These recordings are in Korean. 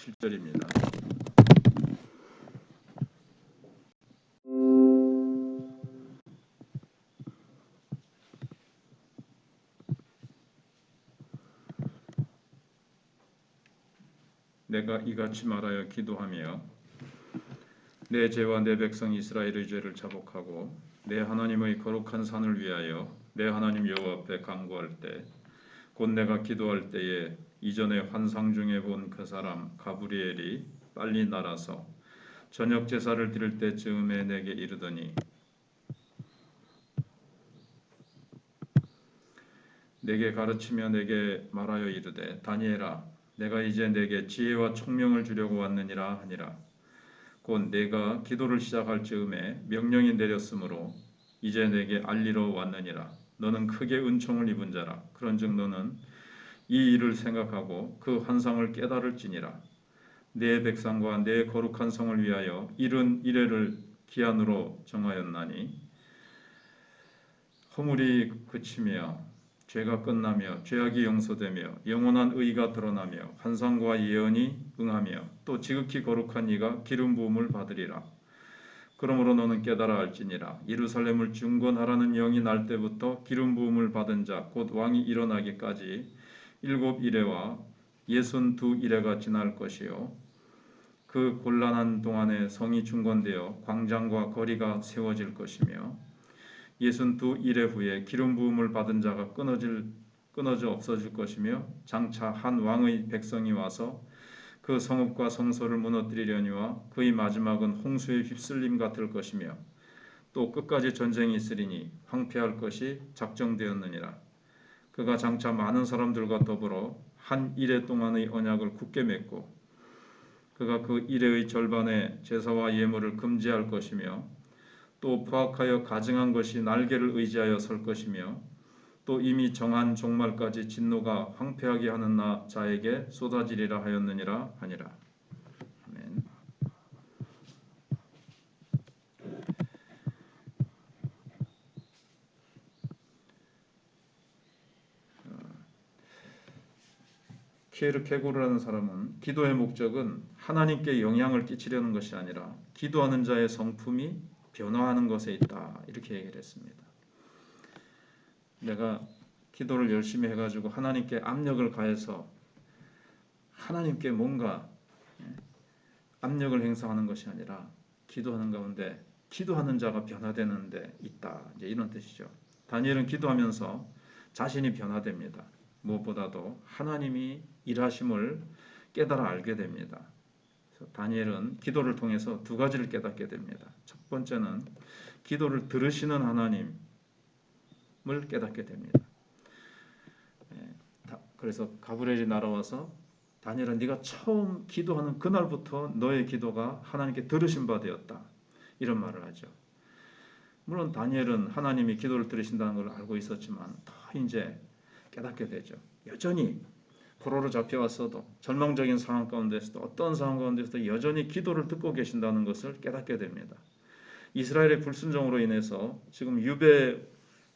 7절입니다. 내가 이같이 말하여 기도하며 내 죄와 내 백성 이스라엘의 죄를 자복하고 내 하나님의 거룩한 산을 위하여 내 하나님 여호와 앞에 간구할 때 곧 내가 기도할 때에 이전에 환상 중에 본 그 사람 가브리엘이 빨리 날아서 저녁 제사를 드릴 때쯤에 내게 이르더니 내게 가르치며 내게 말하여 이르되 다니엘아 내가 이제 내게 지혜와 총명을 주려고 왔느니라 하니라. 곧 내가 기도를 시작할 즈음에 명령이 내렸으므로 이제 내게 알리러 왔느니라. 너는 크게 은총을 입은 자라. 그런즉 너는 이 일을 생각하고 그 환상을 깨달을지니라. 내 백성과 내 거룩한 성을 위하여 이른 이래를 기한으로 정하였나니 허물이 그치며 죄가 끝나며 죄악이 용서되며 영원한 의가 드러나며 환상과 예언이 응하며 또 지극히 거룩한 이가 기름 부음을 받으리라. 그러므로 너는 깨달아 알지니라. 예루살렘을 중건하라는 영이 날 때부터 기름 부음을 받은 자 곧 왕이 일어나기까지 7이레와 62이레가 지날 것이요 그 곤란한 동안에 성이 중건되어 광장과 거리가 세워질 것이며 62이레 후에 기름 부음을 받은 자가 끊어져 없어질 것이며 장차 한 왕의 백성이 와서 그 성읍과 성소를 무너뜨리려니와 그의 마지막은 홍수의 휩쓸림 같을 것이며 또 끝까지 전쟁이 있으리니 황폐할 것이 작정되었느니라. 그가 장차 많은 사람들과 더불어 한 이레 동안의 언약을 굳게 맺고 그가 그 이레의 절반의 제사와 예물을 금지할 것이며 또 포악하여 가증한 것이 날개를 의지하여 설 것이며 또 이미 정한 종말까지 진노가 황폐하게 하는 자에게 쏟아지리라 하였느니라 하니라. 아멘. 키에르케고르라는 사람은 기도의 목적은 하나님께 영향을 끼치려는 것이 아니라 기도하는 자의 성품이 변화하는 것에 있다 이렇게 얘기를 했습니다. 내가 기도를 열심히 해가지고 하나님께 압력을 가해서 하나님께 뭔가 압력을 행사하는 것이 아니라 기도하는 가운데 기도하는 자가 변화되는 데 있다 이제 이런 뜻이죠. 다니엘은 기도하면서 자신이 변화됩니다. 무엇보다도 하나님이 일하심을 깨달아 알게 됩니다. 그래서 다니엘은 기도를 통해서 두 가지를 깨닫게 됩니다. 첫 번째는 기도를 들으시는 하나님을 깨닫게 됩니다. 그래서 가브리엘이 날아와서 다니엘아 네가 처음 기도하는 그날부터 너의 기도가 하나님께 들으신 바 되었다. 이런 말을 하죠. 물론 다니엘은 하나님이 기도를 들으신다는 걸 알고 있었지만 더 이제 깨닫게 되죠. 여전히 포로로 잡혀왔어도 절망적인 상황 가운데서도 어떤 상황 가운데서도 여전히 기도를 듣고 계신다는 것을 깨닫게 됩니다. 이스라엘의 불순종으로 인해서 지금 유배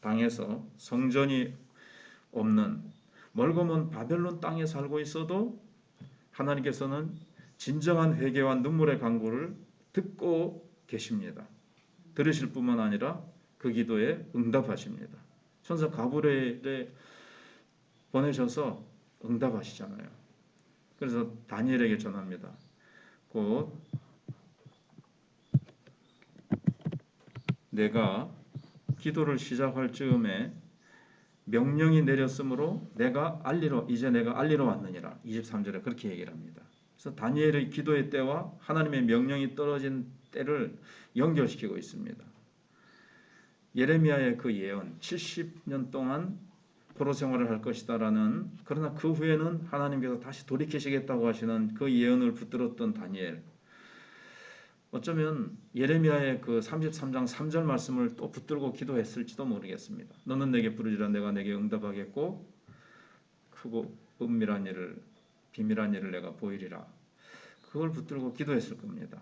당에서 성전이 없는 멀고 먼 바벨론 땅에 살고 있어도 하나님께서는 진정한 회개와 눈물의 간구를 듣고 계십니다. 들으실 뿐만 아니라 그 기도에 응답하십니다. 천사 가브리엘에 보내셔서 응답하시잖아요. 그래서 다니엘에게 전합니다. 곧 내가 기도를 시작할 즈음에 명령이 내렸으므로 이제 내가 알리러 왔느니라. 23절에 그렇게 얘기를 합니다. 그래서 다니엘의 기도의 때와 하나님의 명령이 떨어진 때를 연결시키고 있습니다. 예레미야의 그 예언 70년 동안 포로 생활을 할 것이다라는 그러나 그 후에는 하나님께서 다시 돌이키시겠다고 하시는 그 예언을 붙들었던 다니엘. 어쩌면 예레미야의 그 33장 3절 말씀을 또 붙들고 기도했을지도 모르겠습니다. 너는 내게 부르짖으라 내가 내게 응답하겠고 크고 은밀한 일을 비밀한 일을 내가 보이리라. 그걸 붙들고 기도했을 겁니다.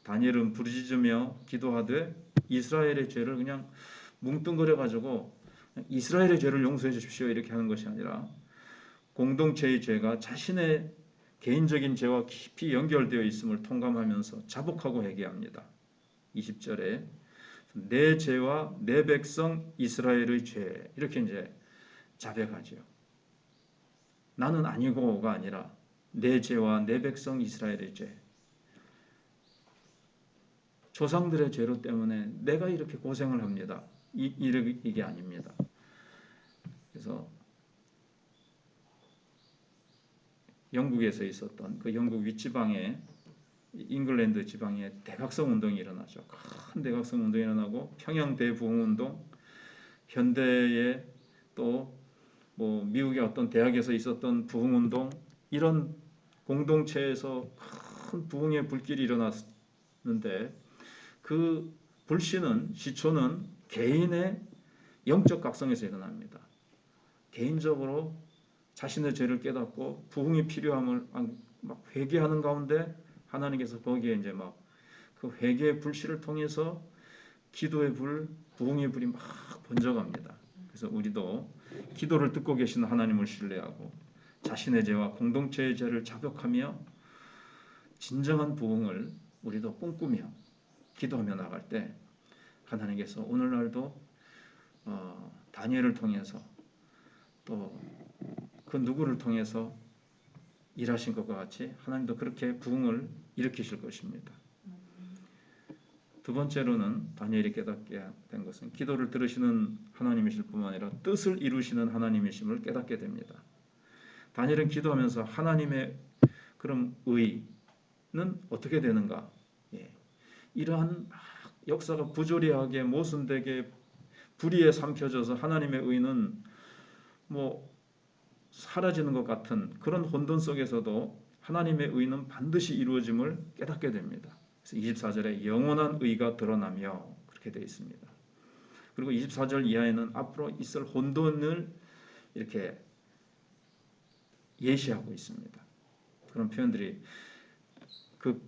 다니엘은 부르짖으며 기도하되 이스라엘의 죄를 그냥 뭉뚱그려 가지고 이스라엘의 죄를 용서해 주십시오 이렇게 하는 것이 아니라 공동체의 죄가 자신의 개인적인 죄와 깊이 연결되어 있음을 통감하면서 자복하고 회개합니다. 20절에 내 죄와 내 백성 이스라엘의 죄, 이렇게 이제 자백하죠. 나는 아니고가 아니라 내 죄와 내 백성 이스라엘의 죄, 조상들의 죄로 때문에 내가 이렇게 고생을 합니다. 이게 아닙니다. 그래서 영국에서 있었던 그 영국 윗지방에, 잉글랜드 지방에 대각성 운동이 일어나죠. 큰 대각성 운동이 일어나고 평양 대부흥 운동, 현대에 또 뭐 미국의 어떤 대학에서 있었던 부흥 운동, 이런 공동체에서 큰 부흥의 불길이 일어났는데 그 불씨는, 시초는 개인의 영적 각성에서 일어납니다. 개인적으로 자신의 죄를 깨닫고 부흥이 필요함을 막 회개하는 가운데 하나님께서 거기에 이제 막 그 회개의 불씨를 통해서 기도의 불, 부흥의 불이 막 번져갑니다. 그래서 우리도 기도를 듣고 계시는 하나님을 신뢰하고 자신의 죄와 공동체의 죄를 자백하며 진정한 부흥을 우리도 꿈꾸며 기도하며 나갈 때 하나님께서 오늘날도 다니엘을 통해서 또 그 누구를 통해서 일하신 것과 같이 하나님도 그렇게 부흥을 일으키실 것입니다. 두 번째로는 다니엘이 깨닫게 된 것은 기도를 들으시는 하나님이실 뿐만 아니라 뜻을 이루시는 하나님이심을 깨닫게 됩니다. 다니엘은 기도하면서 하나님의 그럼 의는 어떻게 되는가? 이러한 역사가 부조리하게 모순되게 불의에 삼켜져서 하나님의 의는 뭐 사라지는 것 같은 그런 혼돈 속에서도 하나님의 의는 반드시 이루어짐을 깨닫게 됩니다. 그래서 24절에 영원한 의가 드러나며 그렇게 되어 있습니다. 그리고 24절 이하에는 앞으로 있을 혼돈을 이렇게 예시하고 있습니다. 그런 표현들이 그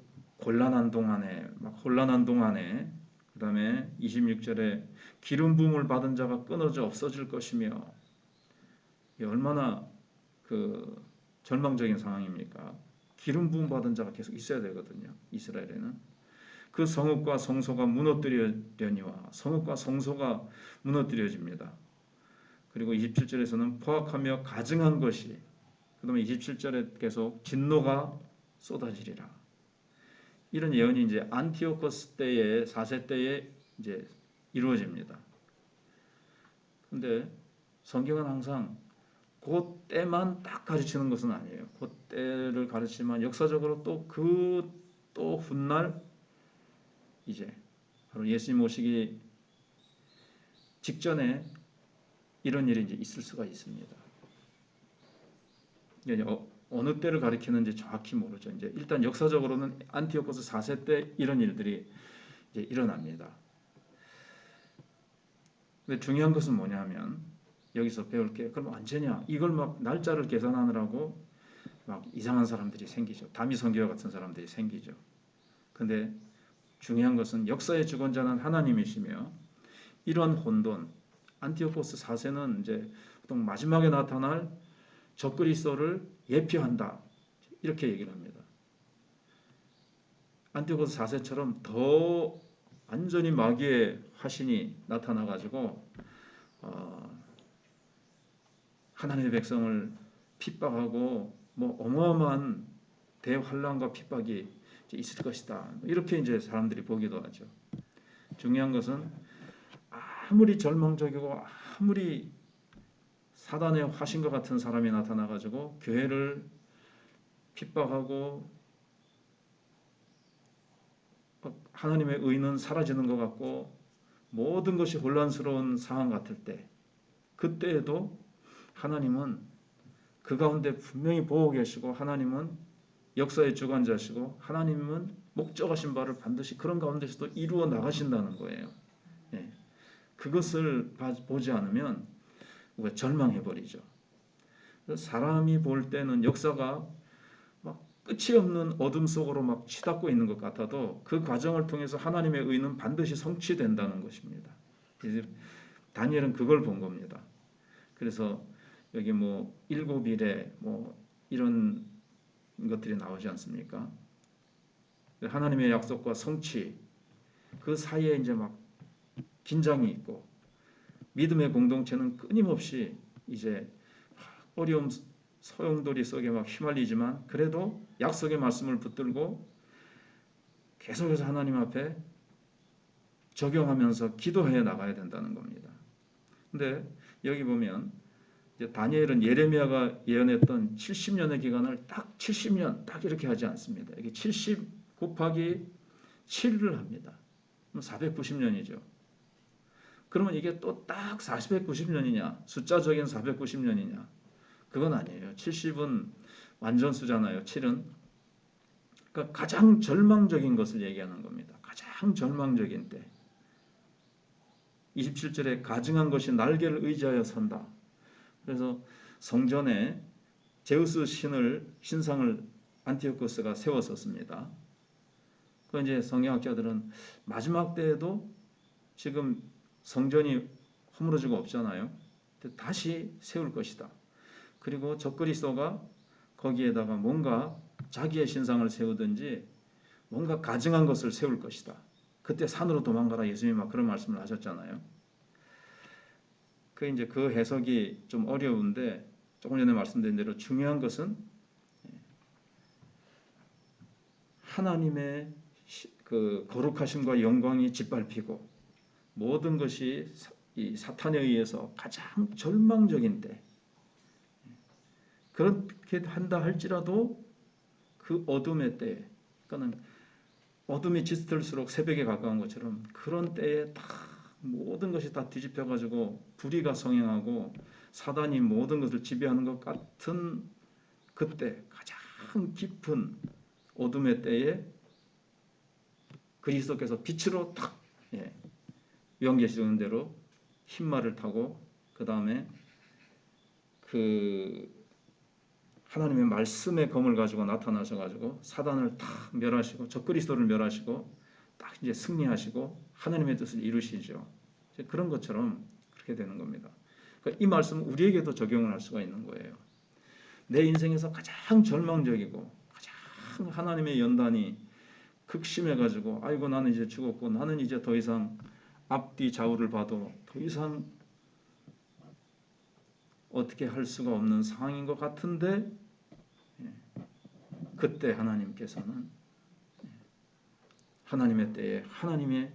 혼란한 동안에 그다음에 26절에 기름 부음을 받은 자가 끊어져 없어질 것이며, 얼마나 그 절망적인 상황입니까? 기름 부음 받은 자가 계속 있어야 되거든요. 이스라엘에는 그 성읍과 성소가 무너뜨려려니와 성읍과 성소가 무너뜨려집니다. 그리고 27절에서는 포악하며 가증한 것이, 그다음에 27절에 계속 진노가 쏟아지리라. 이런 예언이 이제 안티오코스 때의 4세 때에 이제 이루어집니다. 근데 성경은 항상 그 때만 딱 가르치는 것은 아니에요. 그 때를 가르치지만 역사적으로 또 훗날 이제 바로 예수님 오시기 직전에 이런 일이 이제 있을 수가 있습니다. 어느 때를 가리키는지 정확히 모르죠. 이제 일단 역사적으로는 안티오코스 4세 때 이런 일들이 이제 일어납니다. 근데 중요한 것은 뭐냐면 여기서 배울 게, 그럼 언제냐? 이걸 막 날짜를 계산하느라고 막 이상한 사람들이 생기죠. 다미성교와 같은 사람들이 생기죠. 근데 중요한 것은 역사의 주권자는 하나님이시며 이러한 혼돈, 안티오코스 4세는 이제 보통 마지막에 나타날 적그리스도를 예표한다, 이렇게 얘기를 합니다. 안티오코스 4세처럼 더 완전히 마귀의 화신이 나타나가지고 하나님의 백성을 핍박하고 뭐 어마어마한 대환란과 핍박이 있을 것이다, 이렇게 이제 사람들이 보기도 하죠. 중요한 것은 아무리 절망적이고 아무리 사단의 화신과 같은 사람이 나타나가지고 교회를 핍박하고 하나님의 의는 사라지는 것 같고 모든 것이 혼란스러운 상황 같을 때, 그때에도 하나님은 그 가운데 분명히 보고 계시고 하나님은 역사의 주관자시고 하나님은 목적하신 바를 반드시 그런 가운데서도 이루어 나가신다는 거예요. 그것을 보지 않으면 우리가 절망해버리죠. 사람이 볼 때는 역사가 막 끝이 없는 어둠 속으로 막 치닫고 있는 것 같아도 그 과정을 통해서 하나님의 의는 반드시 성취된다는 것입니다. 다니엘은 그걸 본 겁니다. 그래서 여기 뭐 7일에 뭐 이런 것들이 나오지 않습니까? 하나님의 약속과 성취 그 사이에 이제 막 긴장이 있고 믿음의 공동체는 끊임없이 이제 어려움 소용돌이 속에 막 휘말리지만 그래도 약속의 말씀을 붙들고 계속해서 하나님 앞에 적용하면서 기도해 나가야 된다는 겁니다. 근데 여기 보면 이제 다니엘은 예레미야가 예언했던 70년의 기간을 딱 70년 딱 이렇게 하지 않습니다. 이게 70 곱하기 7을 합니다. 그럼 490년이죠. 그러면 이게 또 딱 490년이냐? 숫자적인 490년이냐? 그건 아니에요. 70은 완전수잖아요. 7은. 그러니까 가장 절망적인 것을 얘기하는 겁니다. 가장 절망적인 때. 27절에 가증한 것이 날개를 의지하여 선다. 그래서 성전에 제우스 신상을 안티오코스가 세웠었습니다. 그 이제 성경학자들은 마지막 때에도 지금 성전이 허물어지고 없잖아요. 다시 세울 것이다. 그리고 적그리스도가 거기에다가 뭔가 자기의 신상을 세우든지 뭔가 가증한 것을 세울 것이다. 그때 산으로 도망가라 예수님이 막 그런 말씀을 하셨잖아요. 그 이제 그 해석이 좀 어려운데 조금 전에 말씀드린 대로 중요한 것은 하나님의 그 거룩하심과 영광이 짓밟히고 모든 것이 이 사탄에 의해서 가장 절망적인 때 그렇게 한다 할지라도 그 어둠의 때 그러니까 어둠이 짙을수록 새벽에 가까운 것처럼 그런 때에 다 모든 것이 다 뒤집혀가지고 불의가 성행하고 사단이 모든 것을 지배하는 것 같은 그때 가장 깊은 어둠의 때에 그리스도께서 빛으로 탁 요한계시록 대로 흰말을 타고 그 다음에 그 하나님의 말씀의 검을 가지고 나타나셔가지고 사단을 다 멸하시고 적그리스도를 멸하시고 딱 이제 승리하시고 하나님의 뜻을 이루시죠. 그런 것처럼 그렇게 되는 겁니다. 그러니까 이 말씀은 우리에게도 적용을 할 수가 있는 거예요. 내 인생에서 가장 절망적이고 가장 하나님의 연단이 극심해가지고 아이고 나는 이제 죽었고 나는 이제 더 이상 앞뒤 좌우를 봐도 더 이상 어떻게 할 수가 없는 상황인 것 같은데 그때 하나님께서는 하나님의 때에 하나님의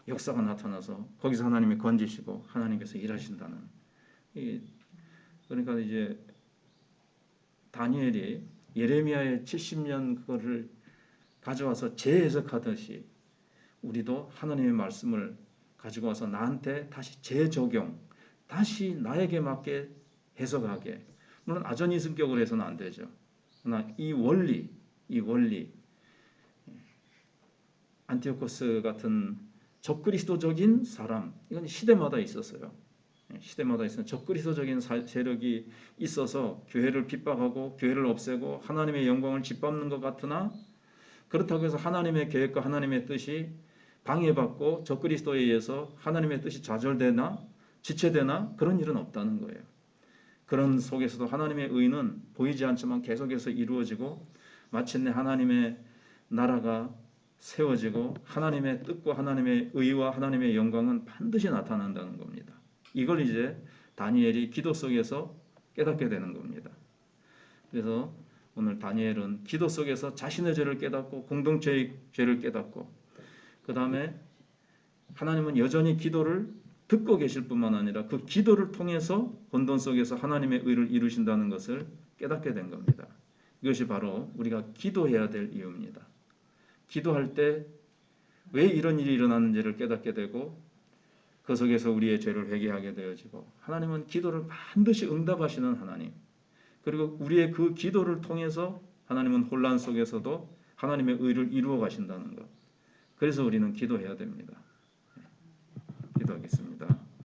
역사가 나타나서 거기서 하나님이 건지시고 하나님께서 일하신다는 그러니까 이제 다니엘이 예레미야의 70년 그거를 가져와서 재해석하듯이 우리도 하나님의 말씀을 가지고 와서 나한테 다시 재적용 다시 나에게 맞게 해석하게 물론 아전이 성격으로 해서는 안 되죠. 그러나 이 원리 안티오코스 같은 적그리스도적인 사람 이건 시대마다 있었어요. 시대마다 있어서 적그리스도적인 세력이 있어서 교회를 핍박하고 교회를 없애고 하나님의 영광을 짓밟는 것 같으나 그렇다고 해서 하나님의 계획과 하나님의 뜻이 방해받고 적그리스도에 의해서 하나님의 뜻이 좌절되나 지체되나 그런 일은 없다는 거예요. 그런 속에서도 하나님의 의는 보이지 않지만 계속해서 이루어지고 마침내 하나님의 나라가 세워지고 하나님의 뜻과 하나님의 의와 하나님의 영광은 반드시 나타난다는 겁니다. 이걸 이제 다니엘이 기도 속에서 깨닫게 되는 겁니다. 그래서 오늘 다니엘은 기도 속에서 자신의 죄를 깨닫고 공동체의 죄를 깨닫고 그 다음에 하나님은 여전히 기도를 듣고 계실 뿐만 아니라 그 기도를 통해서 혼돈 속에서 하나님의 의를 이루신다는 것을 깨닫게 된 겁니다. 이것이 바로 우리가 기도해야 될 이유입니다. 기도할 때 왜 이런 일이 일어나는지를 깨닫게 되고 그 속에서 우리의 죄를 회개하게 되어지고 하나님은 기도를 반드시 응답하시는 하나님 그리고 우리의 그 기도를 통해서 하나님은 혼란 속에서도 하나님의 의를 이루어 가신다는 것 그래서 우리는 기도해야 됩니다. 기도하겠습니다.